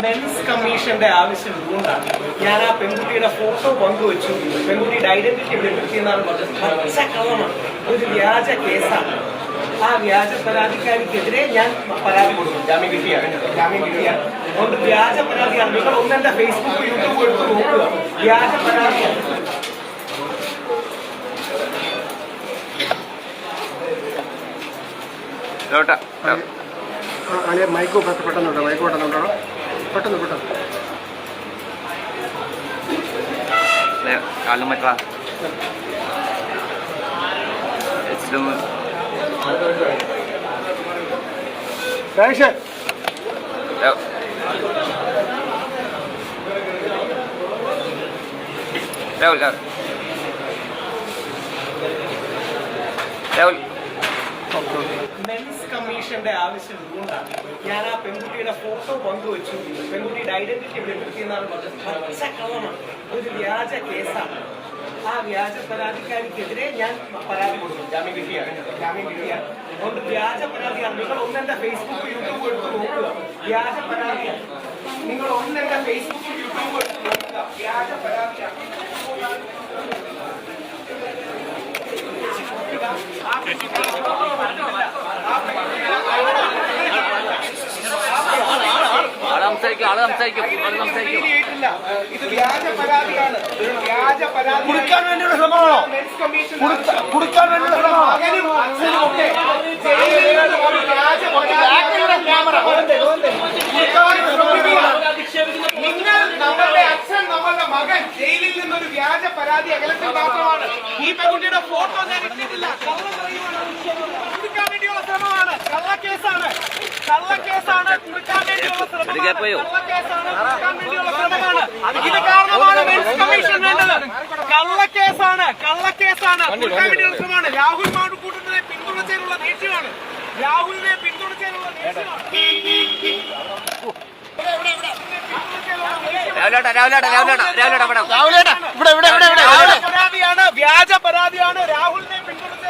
Men's കമ്മീഷന്റെ ആവശ്യം ഇതുകൊണ്ടാണ് ഞാൻ ആ പെൺകുട്ടിയുടെ ഫോട്ടോ പങ്കുവച്ചു. പെൺകുട്ടിയുടെ ഐഡന്റിറ്റി വെരിഫൈ എന്നാണ് പറഞ്ഞത്. പച്ചക്കള്ളമാണ്, ഒരു വ്യാജ കേസാണ്. ആ വ്യാജ പരാതിക്കാരിക്കെതിരെ ഞാൻ പരാതി കൊടുക്കും. ജാമ്യം കിട്ടിയാണ് അതുകൊണ്ട് വ്യാജ പരാതിയാണ്. നിങ്ങൾ ഒന്നെന്റെ ഫേസ്ബുക്ക് യൂട്യൂബ് എടുത്ത് നോക്കുക. വ്യാജ പരാതിയാണ്. മൈക്ക് പെട്ടെന്നുണ്ടോ? മൈക്ക് പെട്ടെന്നുണ്ടോ? പെട്ടെന്ന് കാലും മറ്റാ മെൻസ് കമ്മീഷന്റെ ആവശ്യം ഇതുകൊണ്ടാണ് ഞാൻ ആ പെൺകുട്ടിയുടെ ഫോട്ടോ പങ്കുവച്ചു. പെൺകുട്ടിയുടെ ഐഡന്റിറ്റി വെരിഫൈ എന്നാണ് പറഞ്ഞത്. പച്ചക്കള്ളമാണ്, ഒരു വ്യാജ കേസാണ്. ആ വ്യാജ പരാതിക്കാരിക്കെതിരെ ഞാൻ പരാതി കൊടുക്കും. ജാമ്യം കിട്ടിയാണ് അതുകൊണ്ട് വ്യാജ പരാതിയാണ്. നിങ്ങൾ ഒന്നെന്റെ ഫേസ്ബുക്ക് യൂട്യൂബ് എടുത്ത് നോക്കുക. വ്യാജ പരാതിയാണ്. നിങ്ങൾ ഒന്നെന്റെ ഫേസ്ബുക്ക് യൂട്യൂബ് എടുത്ത് നോക്കുക. വ്യാജ പരാതിയാണ്. ഇത് വ്യാജ പരാതിയാണ്. വ്യാജ പരാതി കൊടുക്കാൻ വേണ്ടിയുള്ള ശ്രമമാണോ? കൊടുക്കാൻ വേണ്ടിയുള്ള ശ്രമമാണോ? നിങ്ങൾ നമ്മളുടെ അച്ഛൻ, നമ്മളുടെ മകൻ ജയിലിൽ നിന്നൊരു വ്യാജ പരാതി അകലത്തിൽ മാത്രമാണ്. ഈ പെൺകുട്ടിയുടെ ഫോട്ടോ ഞാൻ ഇട്ടിട്ടില്ല. കൊടുക്കാൻ വേണ്ടിയുള്ള ശ്രമമാണ്. കള്ളക്കേസാണ്. കൊടുക്കാൻ വേണ്ടിയുള്ള ശ്രമമാണ്. ഇത് കാരണമാണ് മെൻസ് കമ്മീഷൻ വേണ്ടത്. കള്ളക്കേസാണ്. കൊടുക്കാൻ വേണ്ടിയുള്ള ശ്രമമാണ്. രാഹുൽ മാടൂക്കൂട്ടത്തിനെ പിന്തുണച്ചതിനുള്ള ദേഷ്യമാണ്. രാഹുലിനെ പിന്തുണച്ചതിനുള്ള ദേഷ്യമാണ്. പരാതിയാണ്, വ്യാജ പരാതിയാണ്. രാഹുലിനെ പിന്തുണച്ച